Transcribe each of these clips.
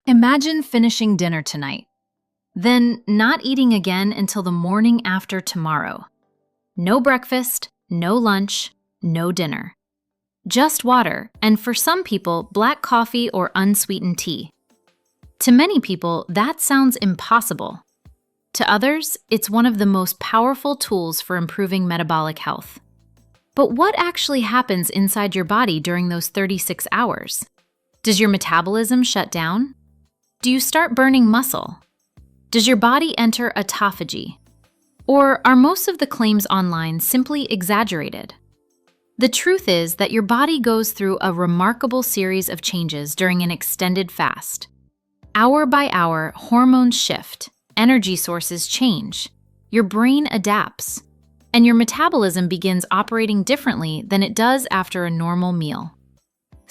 Imagine finishing dinner tonight, then not eating again until the morning after tomorrow. No breakfast, no lunch, no dinner. Just water, and for some people, black coffee or unsweetened tea. To many people, that sounds impossible. To others, it's one of the most powerful tools for improving metabolic health. But what actually happens inside your body during those 36 hours? Does your metabolism shut down? Do you start burning muscle? Does your body enter autophagy? Or are most of the claims online simply exaggerated? The truth is that your body goes through a remarkable series of changes during an extended fast. Hour by hour, hormones shift, energy sources change, your brain adapts, and your metabolism begins operating differently than it does after a normal meal.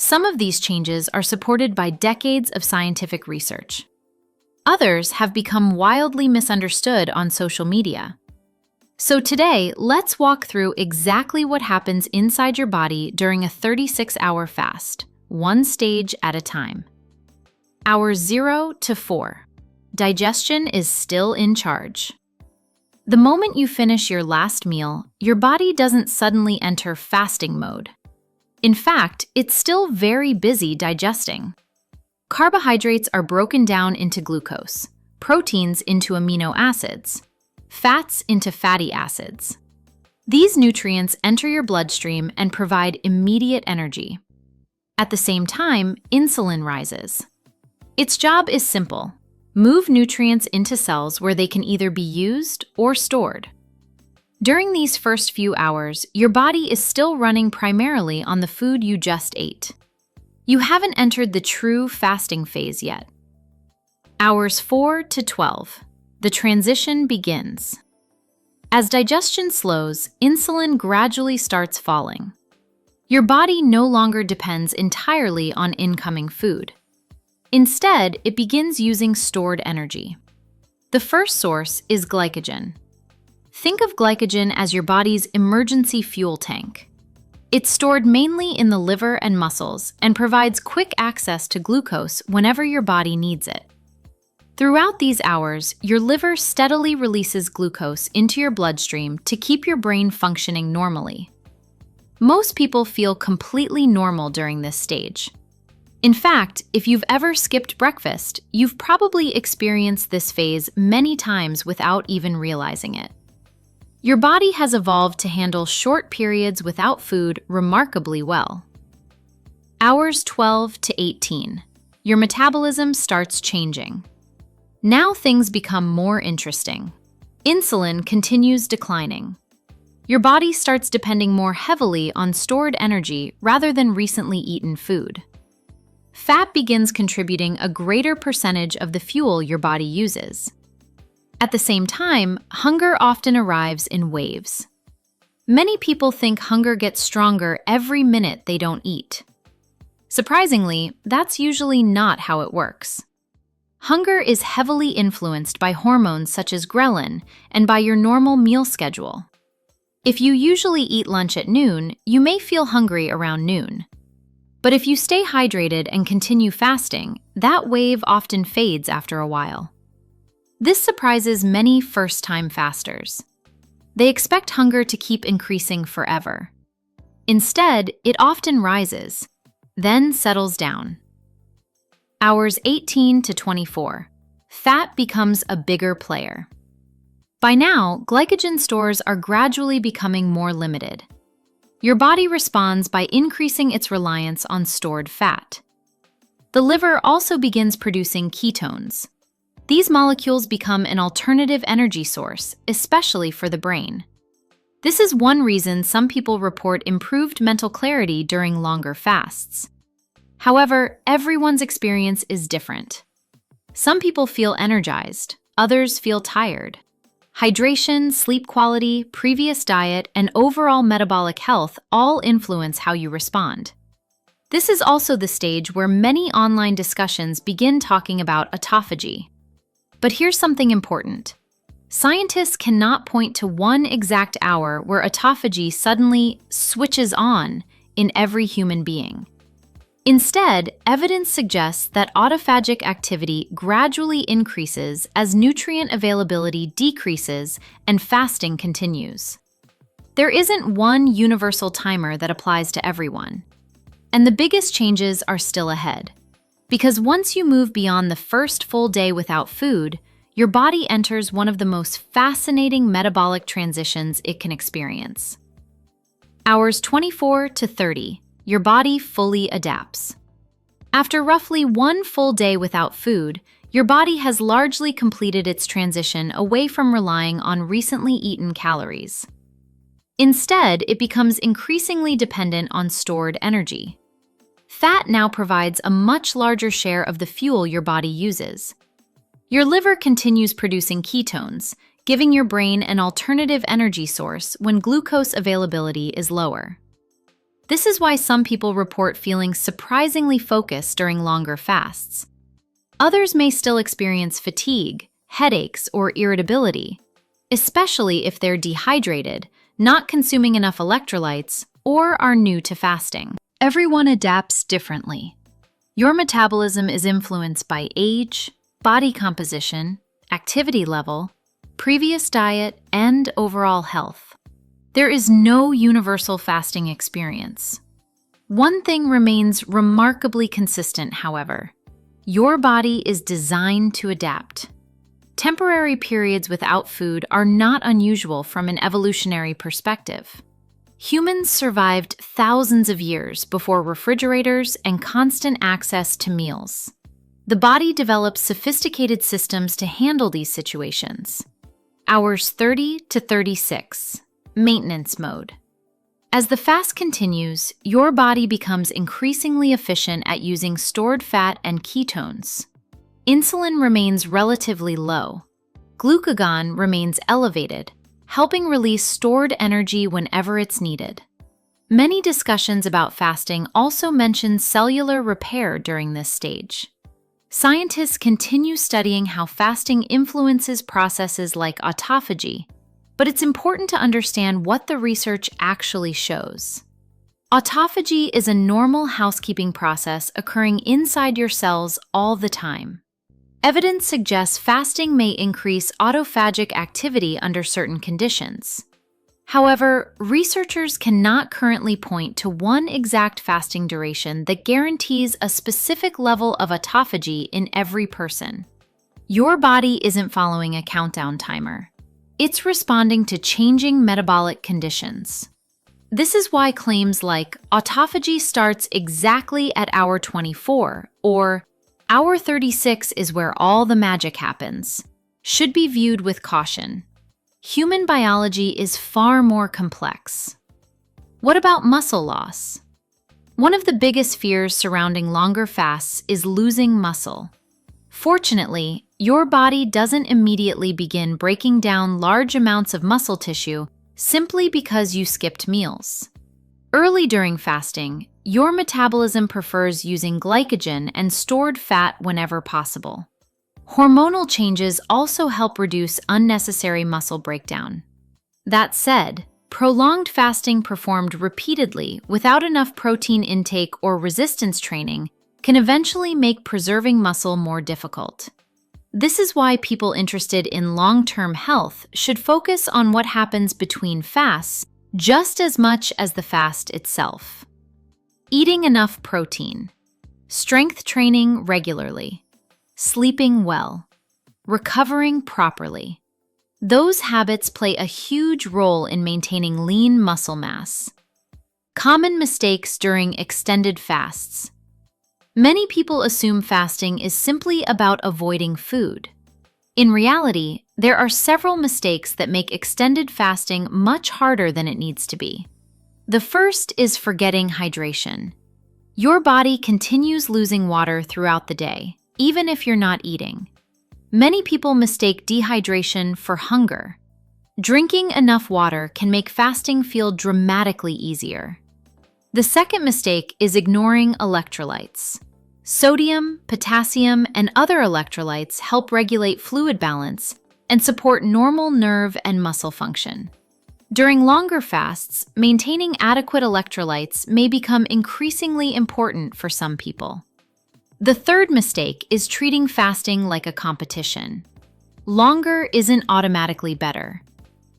Some of these changes are supported by decades of scientific research. Others have become wildly misunderstood on social media. So today, let's walk through exactly what happens inside your body during a 36-hour fast, one stage at a time. Hours 0 to 4. Digestion is still in charge. The moment you finish your last meal, your body doesn't suddenly enter fasting mode. In fact, it's still very busy digesting. Carbohydrates are broken down into glucose, proteins into amino acids, fats into fatty acids. These nutrients enter your bloodstream and provide immediate energy. At the same time, insulin rises. Its job is simple: move nutrients into cells where they can either be used or stored. During these first few hours, your body is still running primarily on the food you just ate. You haven't entered the true fasting phase yet. Hours 4 to 12. The transition begins. As digestion slows, insulin gradually starts falling. Your body no longer depends entirely on incoming food. Instead, it begins using stored energy. The first source is glycogen. Think of glycogen as your body's emergency fuel tank. It's stored mainly in the liver and muscles and provides quick access to glucose whenever your body needs it. Throughout these hours, your liver steadily releases glucose into your bloodstream to keep your brain functioning normally. Most people feel completely normal during this stage. In fact, if you've ever skipped breakfast, you've probably experienced this phase many times without even realizing it. Your body has evolved to handle short periods without food remarkably well. Hours 12 to 18. Your metabolism starts changing. Now things become more interesting. Insulin continues declining. Your body starts depending more heavily on stored energy rather than recently eaten food. Fat begins contributing a greater percentage of the fuel your body uses. At the same time, hunger often arrives in waves. Many people think hunger gets stronger every minute they don't eat. Surprisingly, that's usually not how it works. Hunger is heavily influenced by hormones such as ghrelin and by your normal meal schedule. If you usually eat lunch at noon, you may feel hungry around noon. But if you stay hydrated and continue fasting, that wave often fades after a while. This surprises many first-time fasters. They expect hunger to keep increasing forever. Instead, it often rises, then settles down. Hours 18 to 24. Fat becomes a bigger player. By now, glycogen stores are gradually becoming more limited. Your body responds by increasing its reliance on stored fat. The liver also begins producing ketones. These molecules become an alternative energy source, especially for the brain. This is one reason some people report improved mental clarity during longer fasts. However, everyone's experience is different. Some people feel energized, others feel tired. Hydration, sleep quality, previous diet, and overall metabolic health all influence how you respond. This is also the stage where many online discussions begin talking about autophagy. But here's something important. Scientists cannot point to one exact hour where autophagy suddenly switches on in every human being. Instead, evidence suggests that autophagic activity gradually increases as nutrient availability decreases and fasting continues. There isn't one universal timer that applies to everyone. And the biggest changes are still ahead. Because once you move beyond the first full day without food, your body enters one of the most fascinating metabolic transitions it can experience. Hours 24 to 30, your body fully adapts. After roughly one full day without food, your body has largely completed its transition away from relying on recently eaten calories. Instead, it becomes increasingly dependent on stored energy. Fat now provides a much larger share of the fuel your body uses. Your liver continues producing ketones, giving your brain an alternative energy source when glucose availability is lower. This is why some people report feeling surprisingly focused during longer fasts. Others may still experience fatigue, headaches, or irritability, especially if they're dehydrated, not consuming enough electrolytes, or are new to fasting. Everyone adapts differently. Your metabolism is influenced by age, body composition, activity level, previous diet, and overall health. There is no universal fasting experience. One thing remains remarkably consistent, however. Your body is designed to adapt. Temporary periods without food are not unusual from an evolutionary perspective. Humans survived thousands of years before refrigerators and constant access to meals. The body develops sophisticated systems to handle these situations. Hours 30 to 36. Maintenance mode. As the fast continues, your body becomes increasingly efficient at using stored fat and ketones. Insulin remains relatively low. Glucagon remains elevated, helping release stored energy whenever it's needed. Many discussions about fasting also mention cellular repair during this stage. Scientists continue studying how fasting influences processes like autophagy, but it's important to understand what the research actually shows. Autophagy is a normal housekeeping process occurring inside your cells all the time. Evidence suggests fasting may increase autophagic activity under certain conditions. However, researchers cannot currently point to one exact fasting duration that guarantees a specific level of autophagy in every person. Your body isn't following a countdown timer. It's responding to changing metabolic conditions. This is why claims like autophagy starts exactly at hour 24 or hour 36 is where all the magic happens should be viewed with caution. Human biology is far more complex. What about muscle loss? One of the biggest fears surrounding longer fasts is losing muscle. Fortunately, your body doesn't immediately begin breaking down large amounts of muscle tissue simply because you skipped meals. Early during fasting, your metabolism prefers using glycogen and stored fat whenever possible. Hormonal changes also help reduce unnecessary muscle breakdown. That said, prolonged fasting performed repeatedly without enough protein intake or resistance training can eventually make preserving muscle more difficult. This is why people interested in long-term health should focus on what happens between fasts just as much as the fast itself. Eating enough protein, strength training regularly, sleeping well, recovering properly. Those habits play a huge role in maintaining lean muscle mass. Common mistakes during extended fasts. Many people assume fasting is simply about avoiding food. In reality, there are several mistakes that make extended fasting much harder than it needs to be. The first is forgetting hydration. Your body continues losing water throughout the day, even if you're not eating. Many people mistake dehydration for hunger. Drinking enough water can make fasting feel dramatically easier. The second mistake is ignoring electrolytes. Sodium, potassium, and other electrolytes help regulate fluid balance and support normal nerve and muscle function. During longer fasts, maintaining adequate electrolytes may become increasingly important for some people. The third mistake is treating fasting like a competition. Longer isn't automatically better.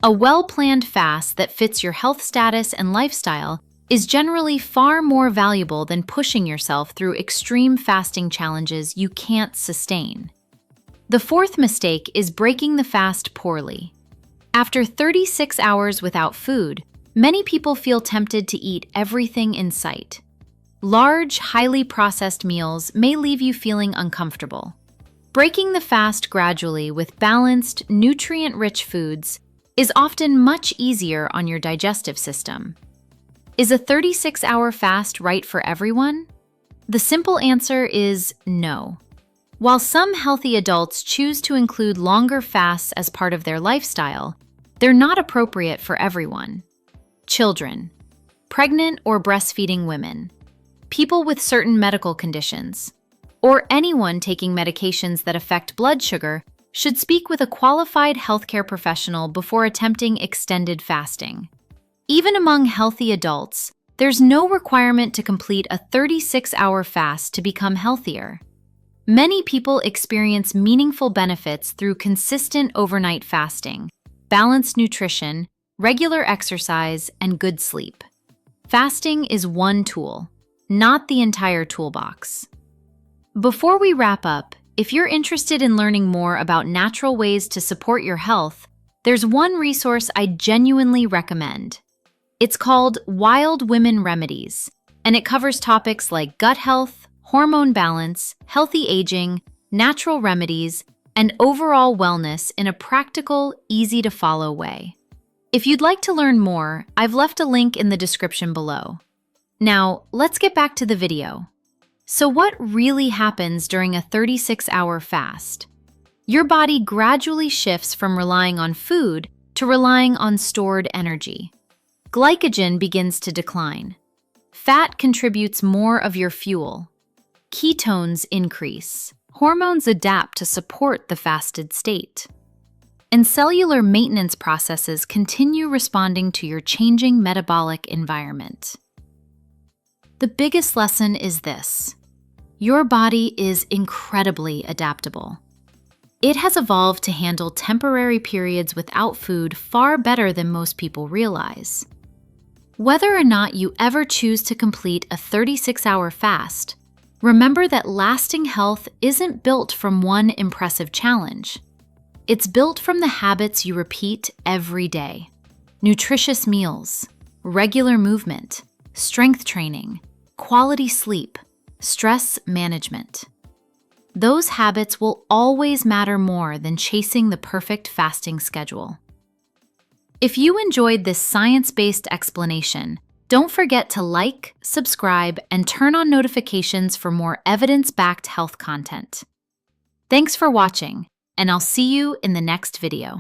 A well-planned fast that fits your health status and lifestyle is generally far more valuable than pushing yourself through extreme fasting challenges you can't sustain. The fourth mistake is breaking the fast poorly. After 36 hours without food, many people feel tempted to eat everything in sight. Large, highly processed meals may leave you feeling uncomfortable. Breaking the fast gradually with balanced, nutrient-rich foods is often much easier on your digestive system. Is a 36-hour fast right for everyone? The simple answer is no. While some healthy adults choose to include longer fasts as part of their lifestyle, they're not appropriate for everyone. Children, pregnant or breastfeeding women, people with certain medical conditions, or anyone taking medications that affect blood sugar should speak with a qualified healthcare professional before attempting extended fasting. Even among healthy adults, there's no requirement to complete a 36-hour fast to become healthier. Many people experience meaningful benefits through consistent overnight fasting, balanced nutrition, regular exercise, and good sleep. Fasting is one tool, not the entire toolbox. Before we wrap up, if you're interested in learning more about natural ways to support your health, there's one resource I genuinely recommend. It's called Wild Women Remedies, and it covers topics like gut health, hormone balance, healthy aging, natural remedies, and overall wellness in a practical, easy-to-follow way. If you'd like to learn more, I've left a link in the description below. Now, let's get back to the video. So what really happens during a 36-hour fast? Your body gradually shifts from relying on food to relying on stored energy. Glycogen begins to decline. Fat contributes more of your fuel. Ketones increase. Hormones adapt to support the fasted state. And cellular maintenance processes continue responding to your changing metabolic environment. The biggest lesson is this: your body is incredibly adaptable. It has evolved to handle temporary periods without food far better than most people realize. Whether or not you ever choose to complete a 36-hour fast, remember that lasting health isn't built from one impressive challenge. It's built from the habits you repeat every day: nutritious meals, regular movement, strength training, quality sleep, stress management. Those habits will always matter more than chasing the perfect fasting schedule. If you enjoyed this science-based explanation, don't forget to like, subscribe, and turn on notifications for more evidence-backed health content. Thanks for watching, and I'll see you in the next video.